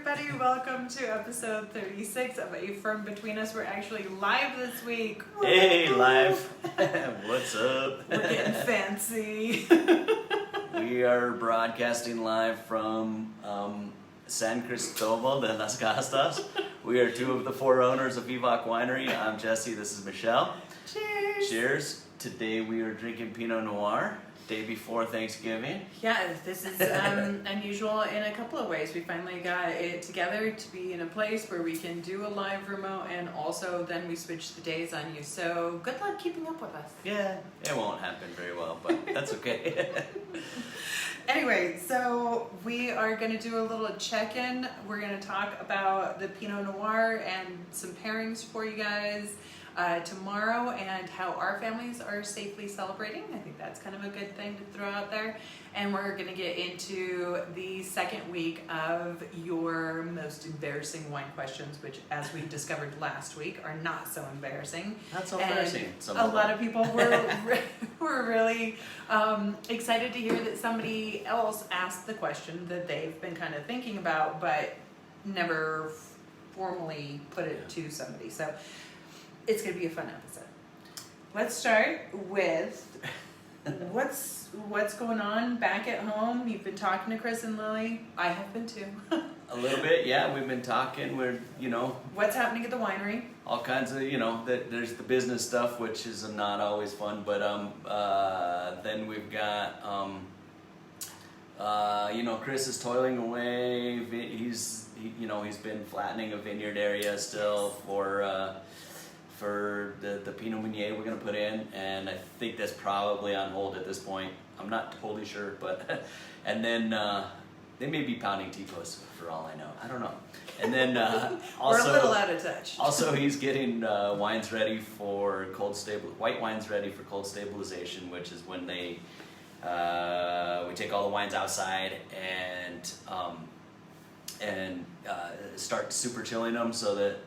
everybody. Welcome to episode 36 of A Fern Between Us. We're actually live this week. Hey, live. What's up? We're getting fancy. We are broadcasting live from San Cristobal de las Castas. We are two of the four owners of Evoc Winery. I'm Jesse, this is Michelle. Cheers. Cheers. Today we are drinking Pinot Noir, day before Thanksgiving. Yeah, this is unusual in a couple of ways. We finally got it together to be in a place where we can do a live remote, and also then we switched the days on you. So good luck keeping up with us. Yeah, it won't happen very well, but that's okay. Anyway, so we are going to do a little check-in. We're going to talk about the Pinot Noir and some pairings for you guys tomorrow, and how our families are safely celebrating. I think that's kind of a good thing to throw out there. And we're going to get into the second week of your most embarrassing wine questions, which, as we discovered last week, are not so embarrassing. Not so embarrassing. A lot of people were really excited to hear that somebody else asked the question that they've been kind of thinking about, but never formally put it to somebody. So it's going to be a fun episode. Let's start with what's going on back at home. You've been talking to Chris and Lily. I have been too. A little bit, yeah. We've been talking. We're, What's happening at the winery? all kinds of, there's the business stuff, which is not always fun. But then we've got, Chris is toiling away. He's been flattening a vineyard area still for the Pinot Meunier we're going to put in, and I think that's probably on hold at this point. I'm not totally sure, but and then they may be pounding T-posts for all I know. I don't know. And then also, we're a little out of touch. Also, he's getting wines ready for white wines ready for cold stabilization, which is when we take all the wines outside and start super chilling them, so that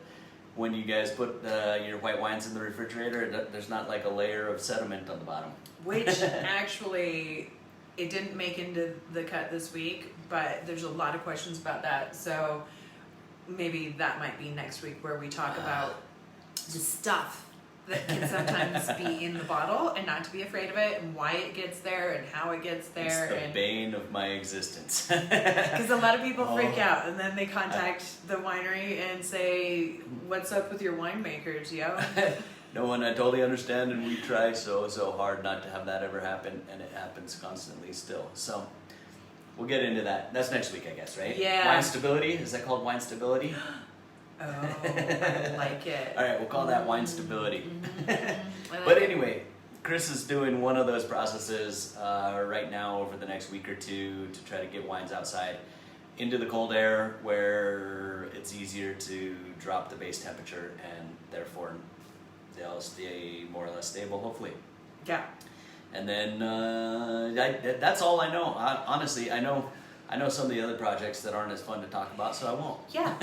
when you guys put your white wines in the refrigerator, there's not like a layer of sediment on the bottom. Which actually, it didn't make into the cut this week, but there's a lot of questions about that. So maybe that might be next week, where we talk about the stuff that can sometimes be in the bottle, and not to be afraid of it, and why it gets there, and how it gets there. It's the bane of my existence. Because a lot of people freak out, and then they contact the winery and say, "What's up with your winemakers, yo?" No one, I totally understand, and we try so hard not to have that ever happen, and it happens constantly still. So we'll get into that. That's next week, I guess, right? Yeah. Wine stability, is that called wine stability? Oh, I like it. All right, we'll call that wine stability. Mm-hmm. But anyway, Chris is doing one of those processes right now over the next week or two to try to get wines outside into the cold air, where it's easier to drop the base temperature, and therefore they'll stay more or less stable, hopefully. Yeah. And then that's all I know. Honestly, I know some of the other projects that aren't as fun to talk about, so I won't. Yeah.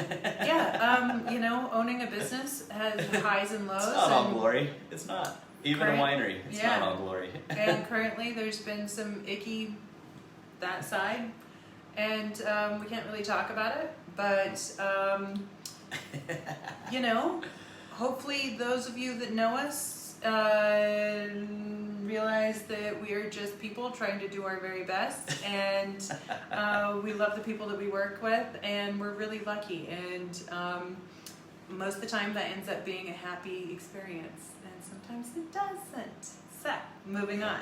Owning a business has highs and lows. It's not all glory. It's not. Even a winery, it's not all glory. And currently there's been some icky that side, and we can't really talk about it, but hopefully those of you that know us realize that we are just people trying to do our very best, and we love the people that we work with, and we're really lucky, and most of the time that ends up being a happy experience, and sometimes it doesn't. So, moving on.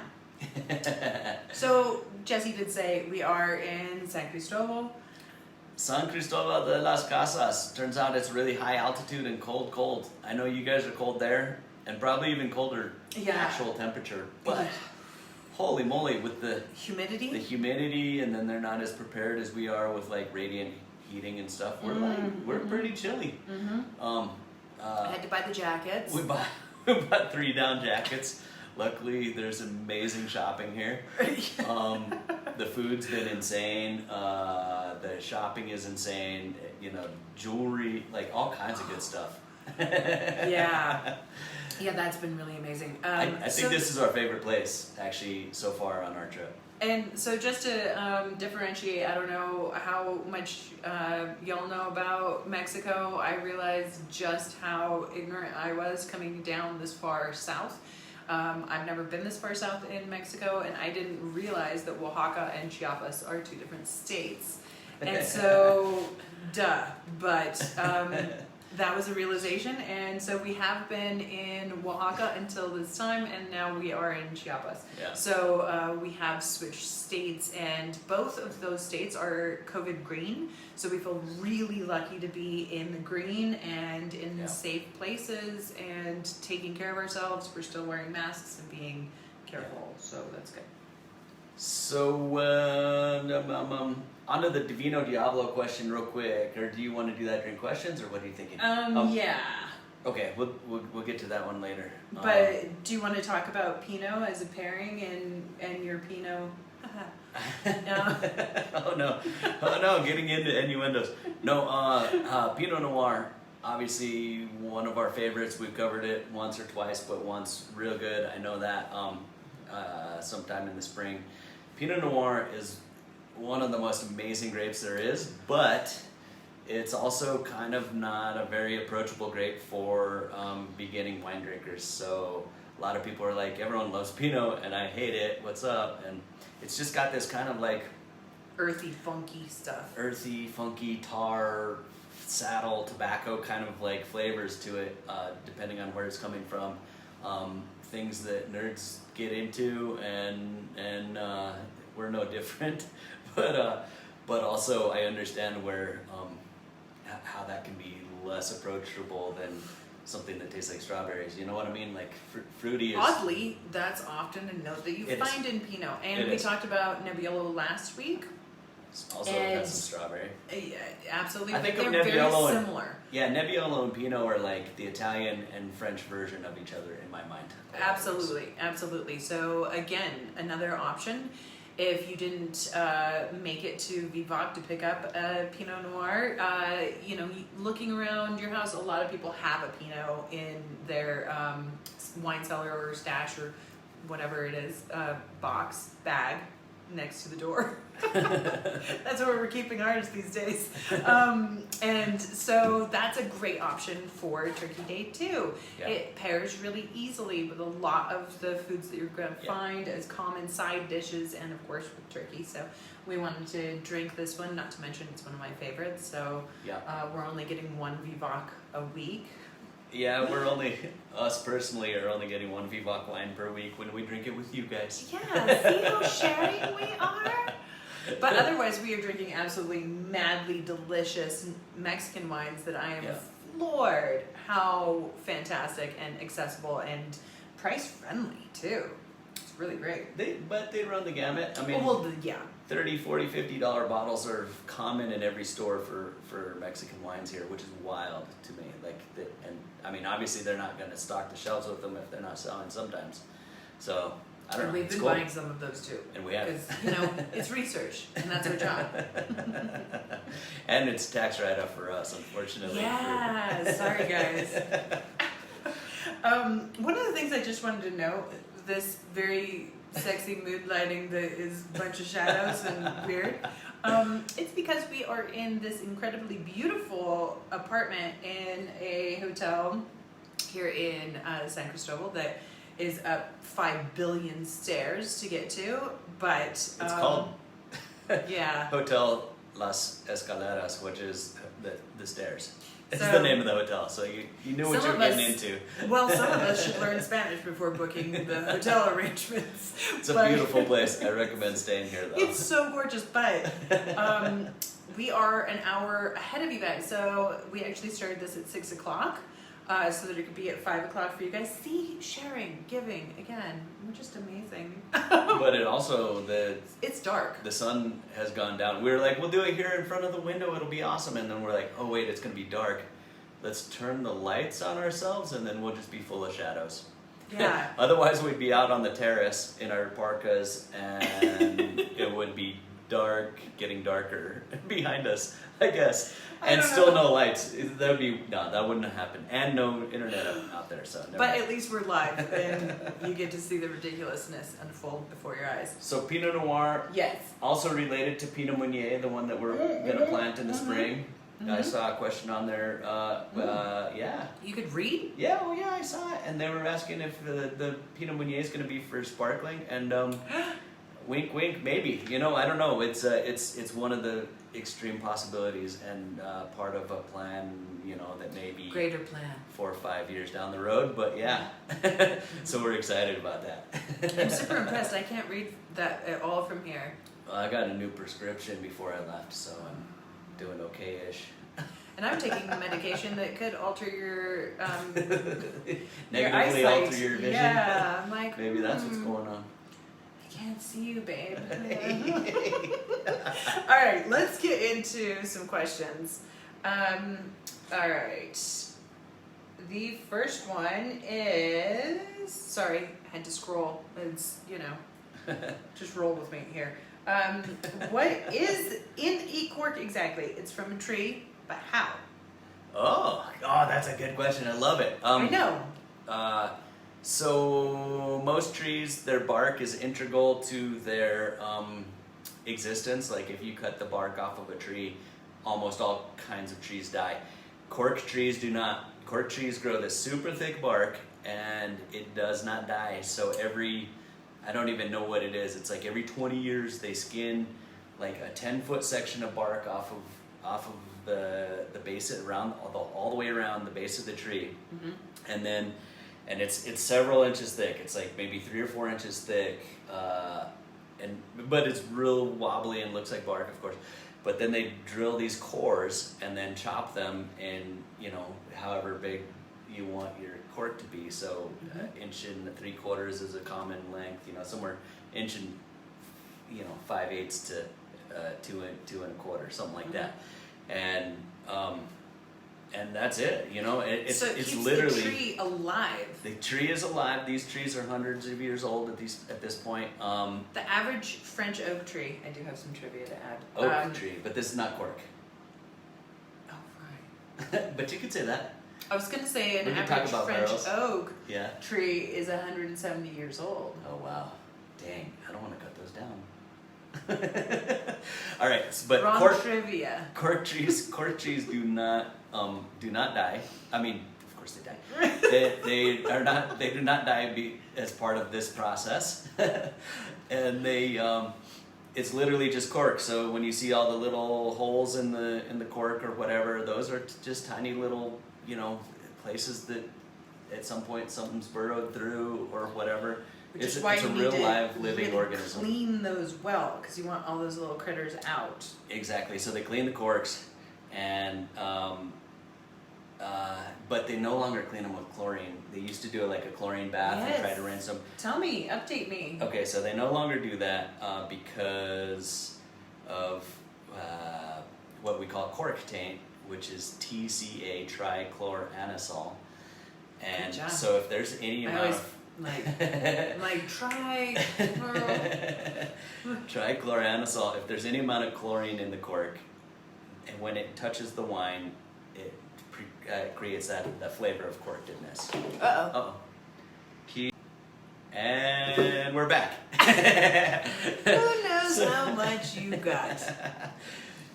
So, Jesse did say we are in San Cristobal. San Cristobal de las Casas. Turns out it's really high altitude and cold. I know you guys are cold there, and probably even colder actual temperature. But holy moly, with the humidity, and then they're not as prepared as we are with like radiant heating and stuff. We're pretty chilly. Mm-hmm. I had to buy the jackets. We bought 3 down jackets. Luckily, there's amazing shopping here. The food's been insane. The shopping is insane. Jewelry, like all kinds of good stuff. Yeah, that's been really amazing. I think this is our favorite place, actually, so far on our trip. And so just to differentiate, I don't know how much y'all know about Mexico. I realized just how ignorant I was coming down this far south. I've never been this far south in Mexico, and I didn't realize that Oaxaca and Chiapas are two different states. And so, duh. But that was a realization, and so we have been in Oaxaca until this time, and now we are in Chiapas. Yeah. So we have switched states, and both of those states are COVID green. So we feel really lucky to be in the green and in safe places and taking care of ourselves. We're still wearing masks and being careful, so that's good. So, onto the Divino Diablo question real quick, or do you want to do that during questions, or what are you thinking? Yeah. Okay, we'll get to that one later. But do you want to talk about Pinot as a pairing and your Pinot? No. Oh no, getting into innuendos. No, Pinot Noir, obviously one of our favorites. We've covered it once or twice, but once real good. I know that sometime in the spring. Pinot Noir is one of the most amazing grapes there is, but it's also kind of not a very approachable grape for beginning wine drinkers. So a lot of people are like, everyone loves Pinot and I hate it, what's up? And it's just got this kind of like earthy, funky stuff. Earthy, funky, tar, saddle, tobacco kind of like flavors to it, depending on where it's coming from. Things that nerds get into, and we're no different. But also I understand where how that can be less approachable than something that tastes like strawberries. You know what I mean? Like fruity is... Oddly, that's often a note that you find in Pinot. And we talked about Nebbiolo last week. Also got some strawberry. Absolutely, I think they're of very Nebbiolo similar. Yeah, Nebbiolo and Pinot are like the Italian and French version of each other in my mind. Absolutely. So again, another option. If you didn't make it to Vivac to pick up a Pinot Noir, looking around your house, a lot of people have a Pinot in their wine cellar or stash or whatever it is, bag next to the door. That's where we're keeping ours these days. And so that's a great option for Turkey Day too. Yeah. It pairs really easily with a lot of the foods that you're going to find as common side dishes, and of course with turkey. So we wanted to drink this one, not to mention it's one of my favorites. So we're only getting one Vivac a week. Yeah, us personally are only getting one Vivac wine per week when we drink it with you guys. Yeah, see how sharing we are? But otherwise, we are drinking absolutely madly delicious Mexican wines that I am floored how fantastic and accessible and price friendly too. It's really great. But they run the gamut. I mean, $30, $40, $50 bottles are common in every store for Mexican wines here, which is wild to me. And I mean, obviously they're not going to stock the shelves with them if they're not selling sometimes. So I don't know. We've been buying some of those too. And we have. Because, it's research, and that's our job. And it's tax write-off for us, unfortunately. Yeah, sorry guys. One of the things I just wanted to note, this very sexy mood lighting that is a bunch of shadows and weird. It's because we are in this incredibly beautiful apartment in a hotel here in San Cristobal that is up 5 billion stairs to get to, but it's called Hotel Las Escaleras, which is the stairs. It's the name of the hotel, so you knew what you were getting into. Well, some of us should learn Spanish before booking the hotel arrangements. It's a beautiful place. I recommend staying here, though. It's so gorgeous, but we are an hour ahead of you guys. So we actually started this at 6 o'clock so that it could be at 5 o'clock for you guys. See, sharing, giving, again, we're just amazing. But it also, it's dark. The sun has gone down. We were like, we'll do it here in front of the window. It'll be awesome. And then we're like, oh, wait, it's going to be dark. Let's turn the lights on ourselves and then we'll just be full of shadows. Yeah. Otherwise, we'd be out on the terrace in our parkas and it would be dark, getting darker behind us, I guess. I And don't still know. no lights. That wouldn't have happened. And no internet out there, so never But mind. at least we're live, and you get to see the ridiculousness unfold before your eyes. So Pinot Noir, Yes. also related to Pinot Meunier, the one that we're gonna plant in the spring. I Mhm. saw a question on there. Yeah. You could read? Yeah, well, yeah, I saw it, and they were asking if the Pinot Meunier is going to be for sparkling, and wink, wink, maybe. You know, I don't know. It's one of the extreme possibilities, and part of a plan. You know, that may be Greater plan. 4 or 5 years down the road, but yeah. So we're excited about that. I'm super impressed. I can't read that at all from here. Well, I got a new prescription before I left, so I'm doing okay-ish. And I'm taking medication that could alter your Negatively eyesight. alter your vision. Yeah, I'm like, Maybe that's what's going on. I can't see you, babe. All right, let's get into some questions. All right. The first one is, sorry, I had to scroll. It's, just roll with me here. What is in a cork exactly? It's from a tree, but how? Oh, that's a good question. I love it. I know. So most trees, their bark is integral to their existence. Like if you cut the bark off of a tree, almost all kinds of trees die. Cork trees do not. Cork trees grow this super thick bark, and it does not die. So I don't even know what it is. It's like every 20 years they skin like a 10-foot section of bark off of the base around all the way around the base of the tree, and it's several inches thick. It's like maybe 3 or 4 inches thick, but it's real wobbly and looks like bark, of course. But then they drill these cores and then chop them in however big you want your cork to be. So inch and 3/4 is a common length. Somewhere inch and 5/8 to 2 1/4, something like that. And that's it. It's So it it's keeps literally the tree alive. the tree is alive. These trees are hundreds of years old at this point. The average French oak tree, I do have some trivia to add. Oak tree, but this is not cork. Oh, right. But you could say that. I was going to say We an can talk average about French barrels. oak Yeah. tree is 170 years old. Oh wow, dang! I don't want to cut those down. All right, but Wrong trivia. cork trees do not die. I mean, of course they die. They do not die as part of this process, and it's literally just cork. So when you see all the little holes in the cork or whatever, those are just tiny little places that at some point something's burrowed through or whatever. Which It's is why a you real need to live living really organism. clean those well, because you want all those little critters out. Exactly. So they clean the corks, and but they no longer clean them with chlorine. They used to do like a chlorine bath and try to rinse them. Tell me, update me. Okay, so they no longer do that because of what we call cork taint, which is TCA, trichloroanisole. And Good job. so if there's any I amount always of try. trichloroanisole, if there's any amount of chlorine in the cork, and when it touches the wine, it creates that flavor of corkedness. Uh-oh. And we're back. Who knows how much you got?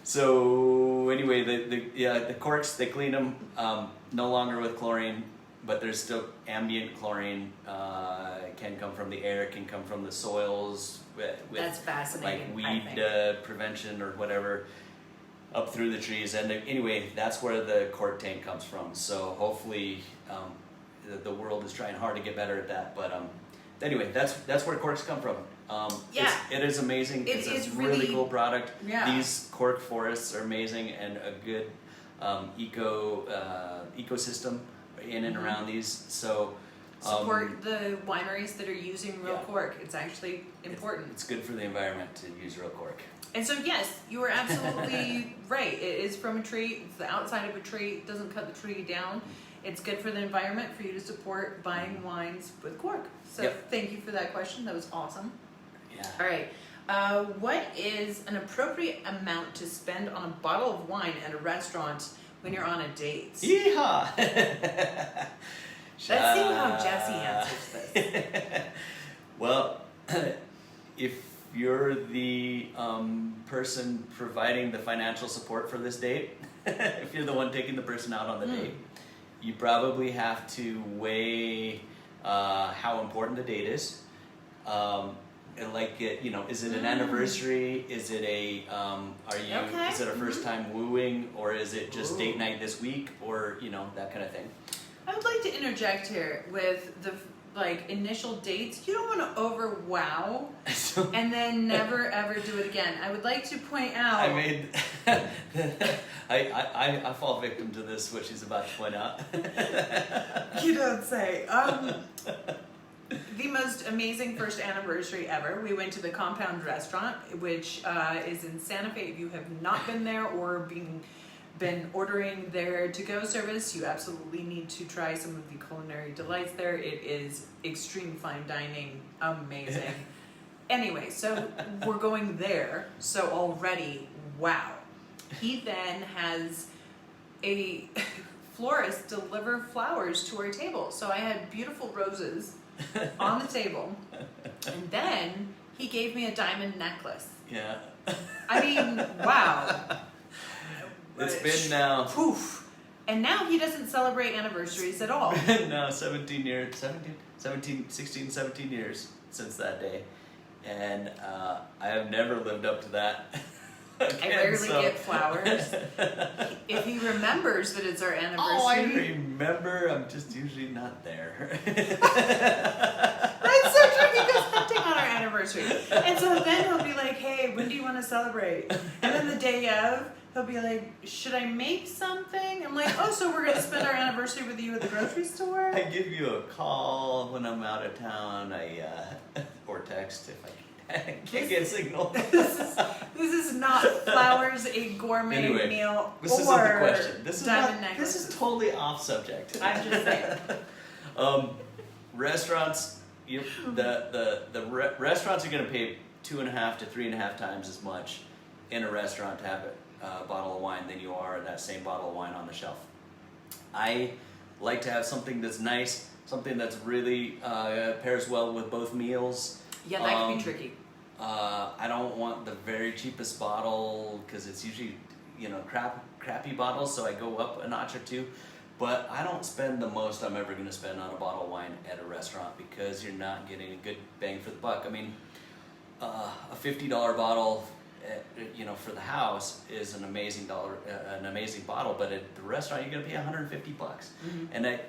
So anyway, the corks, they clean them no longer with chlorine, but there's still ambient chlorine. It can come from the air, it can come from the soils with That's fascinating. like weed prevention or whatever up through the trees. And anyway, that's where the cork taint comes from. So hopefully the world is trying hard to get better at that. But anyway, that's where corks come from. It is amazing. It's a really cool product. Yeah. These cork forests are amazing and a good ecosystem in and around these. So support the wineries that are using real Yeah. cork. It's actually important. It's good for the environment to use real cork. And so yes, you are absolutely right. It is from a tree. It's the outside of a tree. It doesn't cut the tree down. It's good for the environment for you to support buying wines with cork. So Yep. thank you for that question. That was awesome. Yeah. All right. What is an appropriate amount to spend on a bottle of wine at a restaurant when you're on a date? Yeehaw! Let's see how Jesse answers this. Well, if you're the person providing the financial support for this date, if you're the one taking the person out on the date, you probably have to weigh how important the date is. And like it, is it an anniversary? Is it a is it a first time wooing, or is it just date night this week, or that kind of thing? I would like to interject here with the initial dates. You don't want to over wow and then never ever do it again. I would like to point out. I made. I fall victim to this, what she's about to point out. You don't say. The most amazing first anniversary ever. We went to the Compound Restaurant, which is in Santa Fe. If you have not been there or been ordering their to-go service, you absolutely need to try some of the culinary delights there. It is extreme fine dining, amazing. Anyway, so we're going there. So already, wow. He then has a florist deliver flowers to our table. So I had beautiful roses on the table, and then he gave me a diamond necklace. Yeah. I mean, wow. It's been now. Poof. And now he doesn't celebrate anniversaries at all. Now 17 years, 16, 17 years since that day. And I have never lived up to that. Again, I rarely get flowers. If he remembers that it's our anniversary. Oh, I remember. I'm just usually not there. That's so true. He goes hunting on our anniversary. And so then he'll be like, hey, when do you want to celebrate? And then the day of, he'll be like, should I make something? I'm like, oh, so we're going to spend our anniversary with you at the grocery store? I give you a call when I'm out of town. Or text if I can't get signal. This is not flowers, a gourmet meal, this isn't the question. This is totally off subject. I'm just saying. Restaurants, the restaurants are going to pay 2.5 to 3.5 times as much in a restaurant to have a bottle of wine than you are that same bottle of wine on the shelf. I like to have something that's nice, something that's really pairs well with both meals. Yeah, that can be tricky. I don't want the very cheapest bottle because it's usually, crappy bottles, so I go up a notch or two. But I don't spend the most I'm ever going to spend on a bottle of wine at a restaurant because you're not getting a good bang for the buck. I mean, a $50 bottle, for the house is an amazing bottle, but at the restaurant you're going to pay $150. Mm-hmm. And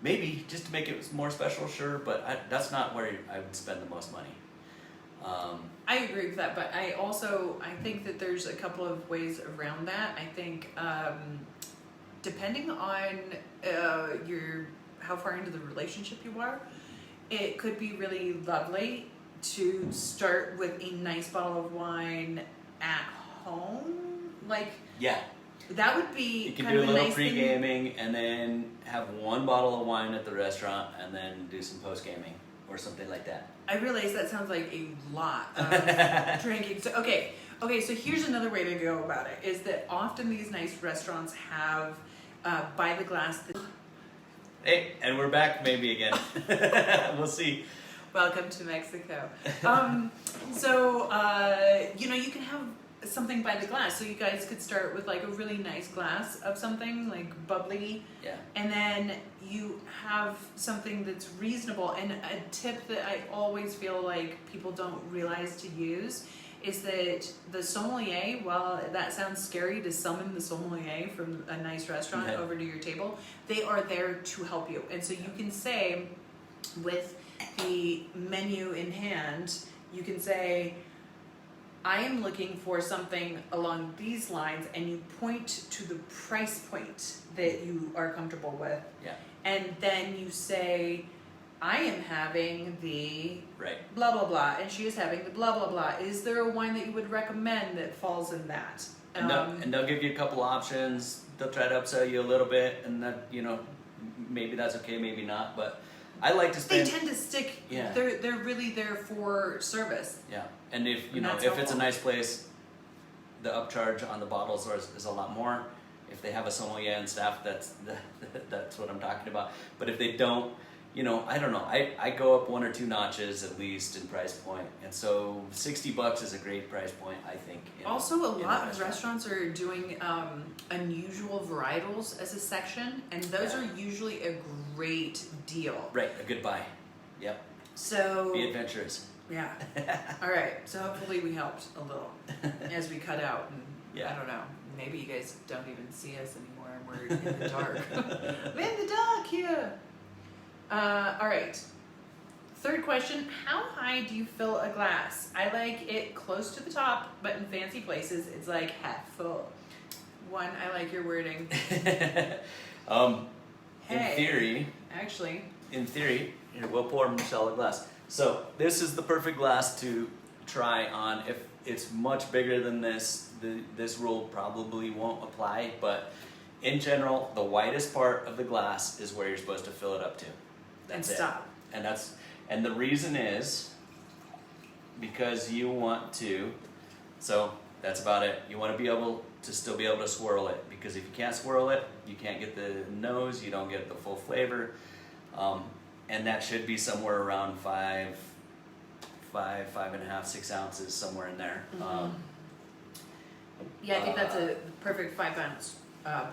maybe just to make it more special, sure, but that's not where I would spend the most money. I agree with that, but I think that there's a couple of ways around that. I think depending on how far into the relationship you are, it could be really lovely to start with a nice bottle of wine at home. Yeah. That would be you can kind do of a little nice pre-gaming and then have one bottle of wine at the restaurant and then do some post-gaming or something like that. I realize that sounds like a lot of drinking. So okay, so here's another way to go about it, is that often these nice restaurants have by the glass. Hey, and we're back maybe again. We'll see. Welcome to Mexico. You can have something by the glass. So you guys could start with a really nice glass of something bubbly. Yeah. And then you have something that's reasonable. And a tip that I always feel like people don't realize to use is that the sommelier, while that sounds scary to summon the sommelier from a nice restaurant over to your table, they are there to help you. And so you can say, with the menu in hand, you can say, I am looking for something along these lines, and you point to the price point that you are comfortable with. Yeah. And then you say, I am having the blah, blah, blah, and she is having the blah, blah, blah. Is there a wine that you would recommend that falls in that? And they'll give you a couple options. They'll try to upsell you a little bit, and that, maybe that's okay, maybe not, but I like to They spend. tend to stick. Yeah. They're really there for service. Yeah, and if And that's if it's a helpful. nice place, the upcharge on the bottles is a lot more. If they have a sommelier and staff, that's what I'm talking about. But if they don't, I don't know. I go up 1 or 2 notches at least in price point, and so $60 is a great price point, I think. Also, a in lot of restaurants are doing unusual varietals as a section, and those are usually a great deal. Right, a good buy. Yep. So Be adventurous. yeah. All right. So hopefully we helped a little as we cut out, and Yeah. I don't know. Maybe you guys don't even see us anymore, and we're in the dark. We're in the dark here. All right. Third question: how high do you fill a glass? I like it close to the top, but in fancy places, it's like half full. One, I like your wording. In theory, here, we'll pour Michelle a glass. So this is the perfect glass to try on. If it's much bigger than this, this rule probably won't apply, but in general, the widest part of the glass is where you're supposed to fill it up to. That's And stop. it. And the reason is because you want to, so that's about it. You want to be able to still be able to swirl it, because if you can't swirl it, you can't get the nose, you don't get the full flavor. And that should be somewhere around 5.5, 6 ounces, somewhere in there. Mm-hmm. Yeah, I think that's a perfect 5 ounce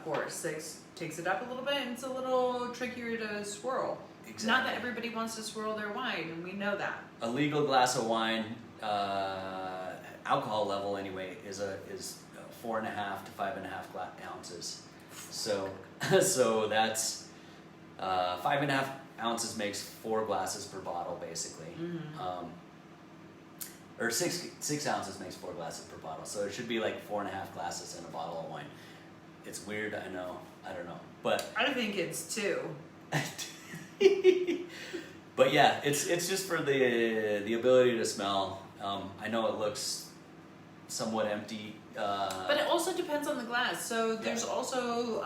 pour. 6 takes it up a little bit, and it's a little trickier to swirl. Exactly. Not that everybody wants to swirl their wine, and we know that. A legal glass of wine, alcohol level anyway, is 4.5 to 5.5 ounces. So that's 5.5 ounces makes 4 glasses per bottle, basically. Mm-hmm. Or 6 ounces makes 4 glasses per bottle. So it should be like 4.5 glasses in a bottle of wine. It's weird, I know. I don't know, but I think it's 2. but yeah, it's just for the ability to smell. I know it looks somewhat empty. But it also depends on the glass. So there's also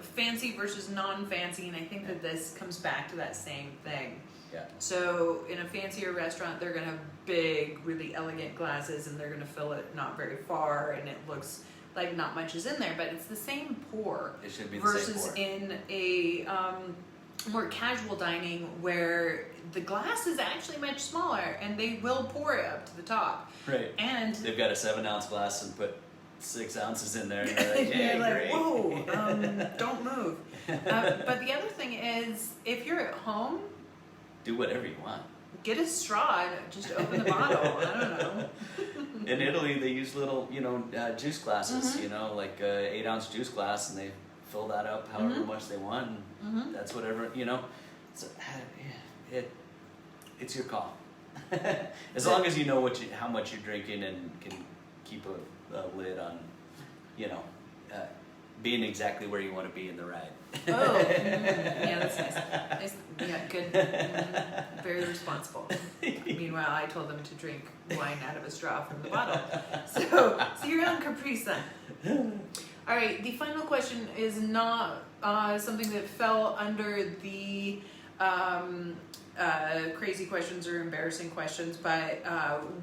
fancy versus non-fancy, and I think that this comes back to that same thing. Yeah. So in a fancier restaurant, they're going to have big, really elegant glasses, and they're going to fill it not very far, and it looks like not much is in there, but it's the same pour. It should be the versus same pour. in a more casual dining where the glass is actually much smaller, and they will pour it up to the top. Right. And They've got a 7-ounce glass and put 6 ounces in there, and you're like, you're hey, like, great. whoa, don't move. But the other thing is, if you're at home, Do whatever you want. get a straw and just open the bottle. I don't know. In Italy, they use little, juice glasses, Mm-hmm. like a 8-ounce juice glass, and they fill that up however Mm-hmm. much they want, and that's whatever, So, it's your call. As long as you know how much you're drinking and can keep a lid on, being exactly where you want to be in the ride. Oh, yeah, that's nice. Yeah, good. Very responsible. Meanwhile, I told them to drink wine out of a straw from the bottle. So you're on Capri Sun. All right, the final question is not something that fell under the crazy questions or embarrassing questions, but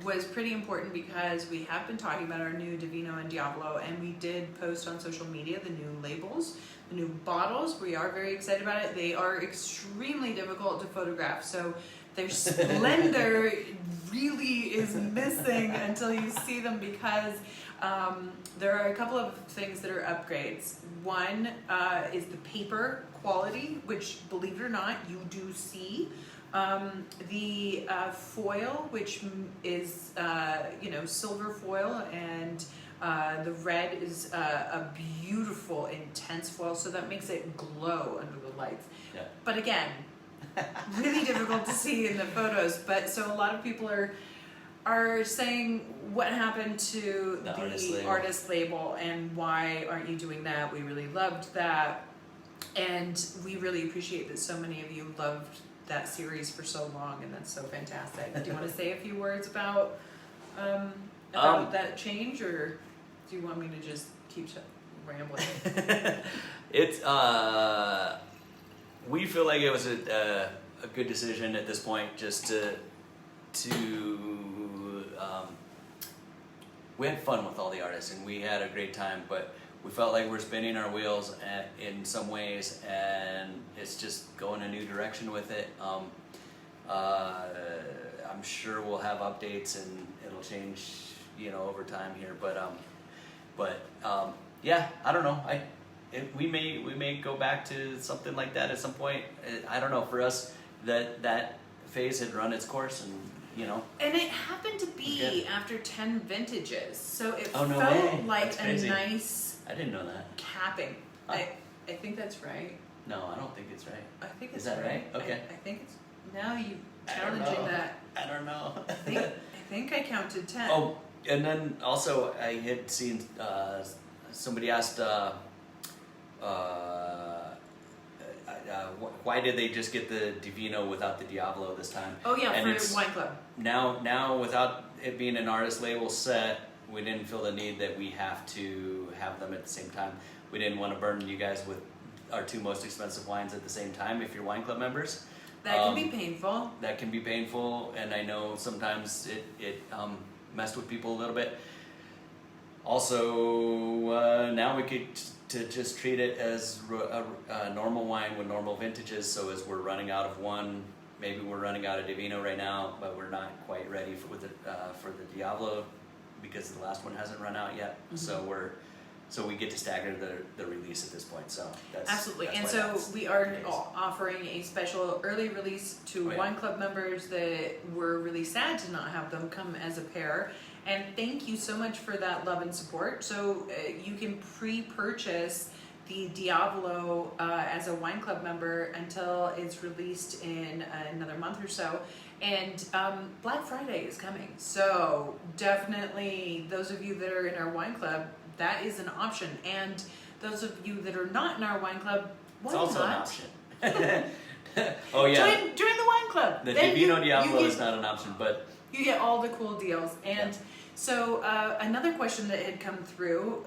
was pretty important because we have been talking about our new Divino and Diavolo, and we did post on social media the new labels, the new bottles. We are very excited about it. They are extremely difficult to photograph, so their splendor really is missing until you see them, because there are a couple of things that are upgrades. One is the paper quality, which, believe it or not, you do see. The foil, which is silver foil, and the red is a beautiful intense foil, so that makes it glow under the lights. Yeah. But again, really difficult to see in the photos. But so a lot of people are saying, what happened to the artist label, and why aren't you doing that? We really loved that, and we really appreciate that so many of you loved that series for so long, and that's so fantastic. Do you want to say a few words about that change, or do you want me to just keep rambling? It's we feel like it was a good decision at this point, just to we had fun with all the artists and we had a great time, but we felt like we're spinning our wheels in some ways, and it's just going a new direction with it. I'm sure we'll have updates and it'll change, over time here. But yeah, I don't know. We may go back to something like that at some point. I don't know. For us, that phase had run its course, and And it happened to be after 10 vintages, so it Oh, no felt way. like That's a crazy. nice I didn't know that. capping. Huh. I think that's right. No, I don't think it's right. I think it's Is that right? Okay. I think it's now you I don't challenging know. that. I don't know. I think I counted 10. Oh, and then also I had seen somebody asked why did they just get the Divino without the Diablo this time? Oh yeah, And for Wine Club. Now without it being an artist label set, we didn't feel the need that we have to have them at the same time. We didn't want to burden you guys with our two most expensive wines at the same time if you're Wine Club members. That can be painful. That can be painful, and I know sometimes it messed with people a little bit. Also, now we could to just treat it as a normal wine with normal vintages. So as we're running out of one, maybe we're running out of Divino right now, but we're not quite ready for the Diablo because the last one hasn't run out yet. Mm-hmm. So we get to stagger the release at this point. So that's absolutely. That's and so we are offering a special early release to Wine Club members that were really sad to not have them come as a pair. And thank you so much for that love and support. So you can pre-purchase the Diablo as a Wine Club member until it's released in another month or so. And Black Friday is coming. So definitely those of you that are in our Wine Club, that is an option. And those of you that are not in our Wine Club, why it's also not? an option. Oh yeah. Join the Wine Club. The Then Divino Diablo is not an option, but you get all the cool deals. And so another question that had come through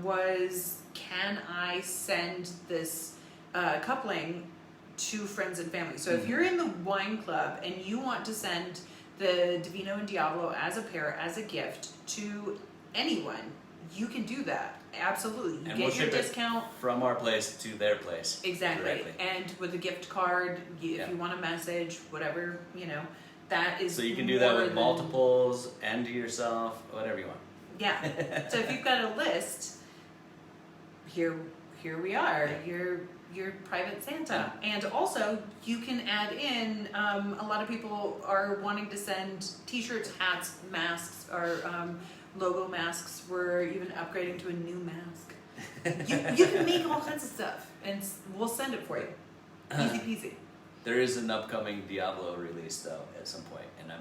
was, can I send this coupling to friends and family? So if you're in the Wine Club and you want to send the Divino and Diablo as a pair, as a gift to anyone, you can do that. Absolutely. You and get we'll your ship discount. it from our place to their place. Exactly. Directly. And with a gift card, if you want a message, whatever, that is. So you can do that with than, multiples and to yourself, whatever you want. Yeah. So if you've got a list, here we are. Your private Santa. And also you can add in a lot of people are wanting to send t-shirts, hats, masks, or logo masks. We're even upgrading to a new mask. You can make all kinds of stuff and we'll send it for you. Easy peasy. There is an upcoming Diablo release though at some point, and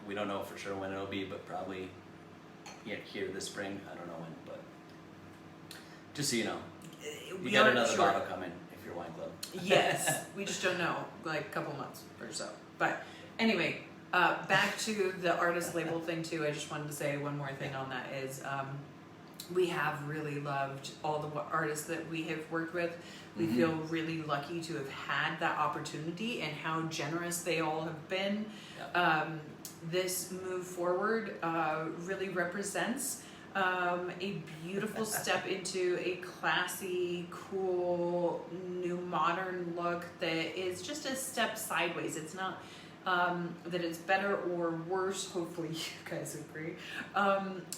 we don't know for sure when it'll be, but probably here this spring. I don't know when, but just so you know, you got another bottle coming if you're Wine Club. Yes, we just don't know, like a couple months or so. But anyway, back to the artist label thing too. I just wanted to say one more thing on that is we have really loved all the artists that we have worked with. We feel really lucky to have had that opportunity and how generous they all have been. Yeah. This move forward really represents a beautiful step into a classy, cool, new modern look that is just a step sideways. It's not that it's better or worse. Hopefully you guys agree.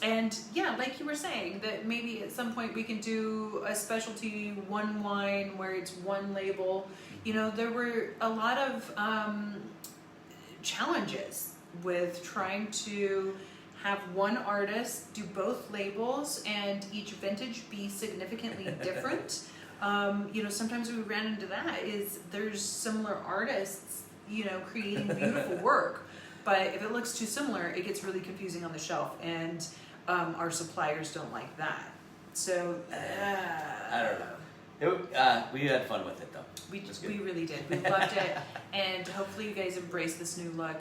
And yeah, like you were saying, that maybe at some point we can do a specialty one wine where it's one label. There were a lot of challenges with trying to have one artist do both labels and each vintage be significantly different. Sometimes we ran into that is there's similar artists creating beautiful work, but if it looks too similar, it gets really confusing on the shelf, and our suppliers don't like that. So I don't know. We had fun with it though. We really did. We loved it, and hopefully you guys embrace this new look.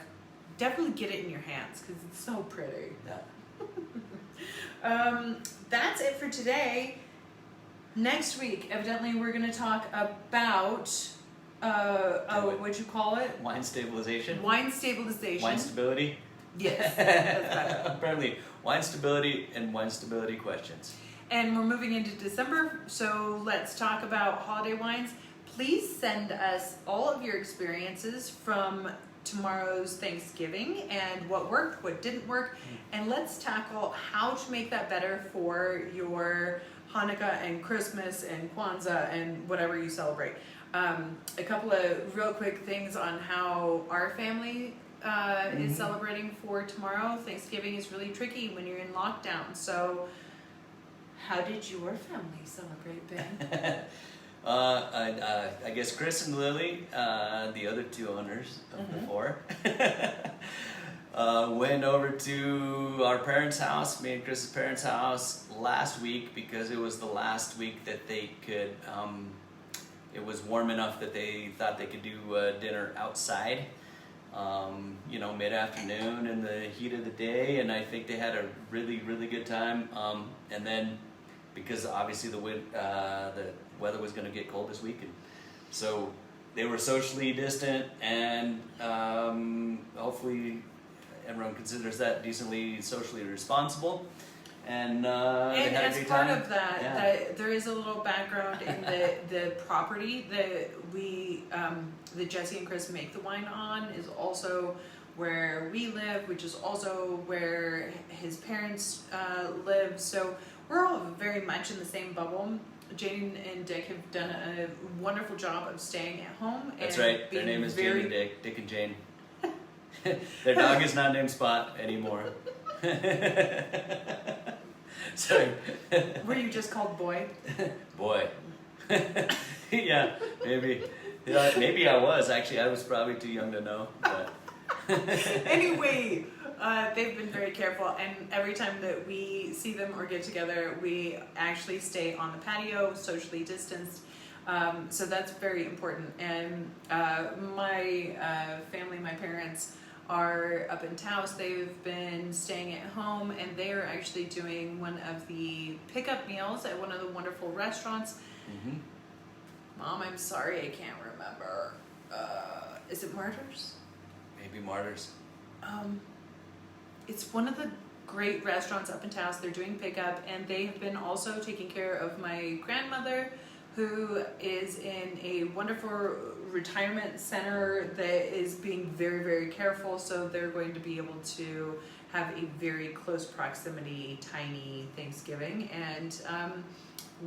Definitely get it in your hands because it's so pretty. Yeah. That's it for today. Next week, evidently, we're going to talk about What'd you call it? Wine stabilization. Wine stabilization. Wine stability. Yes. That's better. Apparently, wine stability and wine stability questions. And we're moving into December, so let's talk about holiday wines. Please send us all of your experiences from tomorrow's Thanksgiving and what worked, what didn't work, and let's tackle how to make that better for your Hanukkah and Christmas and Kwanzaa and whatever you celebrate. A couple of real quick things on how our family is celebrating for tomorrow. Thanksgiving is really tricky when you're in lockdown, so how did your family celebrate, Ben? I guess Chris and Lily, the other two owners of the four, went over to our parents' house, me and Chris's parents' house, last week because it was the last week that they could, it was warm enough that they thought they could do dinner outside, mid-afternoon in the heat of the day, and I think they had a really, really good time. And then, because obviously the weather was going to get cold this week, and so they were socially distant, and hopefully everyone considers that decently socially responsible. And and had as a great part time. of that, that there is a little background in the property that we that Jesse and Chris make the wine on is also where we live, which is also where his parents live. So we're all very much in the same bubble. Jane and Dick have done a wonderful job of staying at home. That's and right. Their being name is very... Jane and Dick and Jane. Their dog is not named Spot anymore. Sorry. Were you just called Boy? Boy. Yeah, maybe. Yeah, maybe I was. Actually, I was probably too young to know. But Anyway, they've been very careful, and every time that we see them or get together, we actually stay on the patio, socially distanced. So that's very important. And my family, my parents, are up in Taos. They've been staying at home, and they are actually doing one of the pickup meals at one of the wonderful restaurants. Mm-hmm. Mom, I'm sorry, I can't remember. Is it Martyrs? Maybe Martyrs. It's one of the great restaurants up in Taos. They're doing pickup, and they have been also taking care of my grandmother, who is in a wonderful retirement center that is being very, very careful. So they're going to be able to have a very close proximity, tiny Thanksgiving. And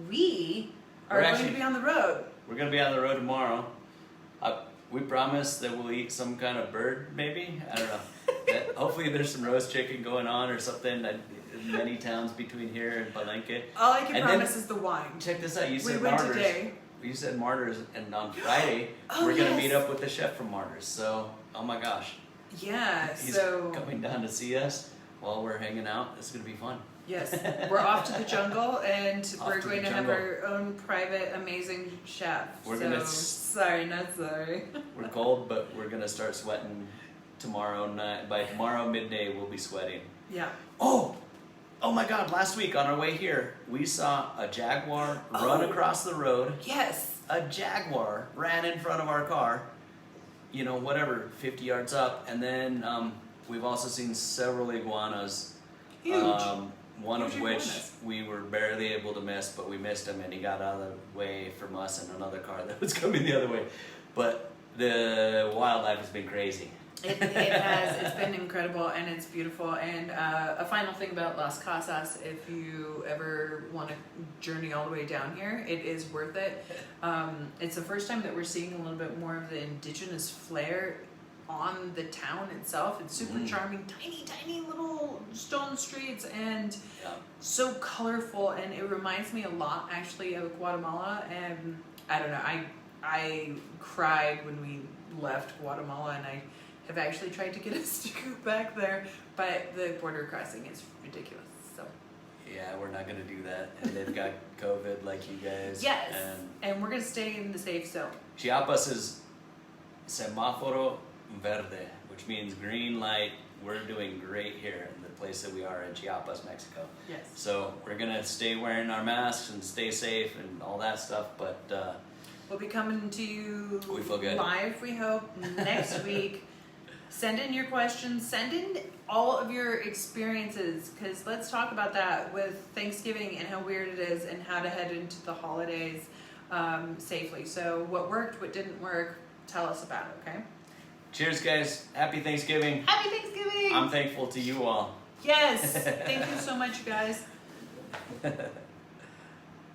we are going to be on the road. We're going to be on the road tomorrow. We promise that we'll eat some kind of bird, maybe? I don't know. Hopefully there's some roast chicken going on or something. Many towns between here and Palenque. All I can promise is the wine. Check this out. You said went Martyrs. today. You said Martyrs, and on Friday we're going to meet up with the chef from Martyrs. So, oh my gosh. Yeah, He's coming down to see us while we're hanging out. It's going to be fun. Yes, we're off to the jungle, and we're going to have our own private, amazing chef. We're sorry, not sorry. We're cold, but we're gonna start sweating tomorrow night. By tomorrow midday, we'll be sweating. Yeah. Oh my God! Last week on our way here, we saw a jaguar run across the road. Yes. A jaguar ran in front of our car. 50 yards up, and then we've also seen several iguanas. Huge. One Huge of which iguanas. we were barely able to miss, but we missed him, and he got out of the way from us and another car that was coming the other way. But the wildlife has been crazy. It has. It's been incredible, and it's beautiful. And a final thing about Las Casas, if you ever want to journey all the way down here, it is worth it. It's the first time that we're seeing a little bit more of the indigenous flair on the town itself. It's super charming, tiny little stone streets, and so colorful, and it reminds me a lot actually of Guatemala. And I don't know, I cried when we left Guatemala, and I have actually tried to get us to go back there, but the border crossing is ridiculous. So yeah, we're not gonna do that, and they've got COVID like you guys. Yes, and we're gonna stay in the safe zone. Chiapas is semáforo verde, which means green light. We're doing great here in the place that we are in Chiapas, Mexico. Yes. So we're gonna stay wearing our masks and stay safe and all that stuff, but We'll be coming to you We feel good. live, we hope, next week. Send in your questions. Send in all of your experiences, because let's talk about that with Thanksgiving and how weird it is and how to head into the holidays safely. So what worked, what didn't work, tell us about it, okay? Cheers, guys. Happy Thanksgiving. Happy Thanksgiving! I'm thankful to you all. Yes! Thank you so much, you guys.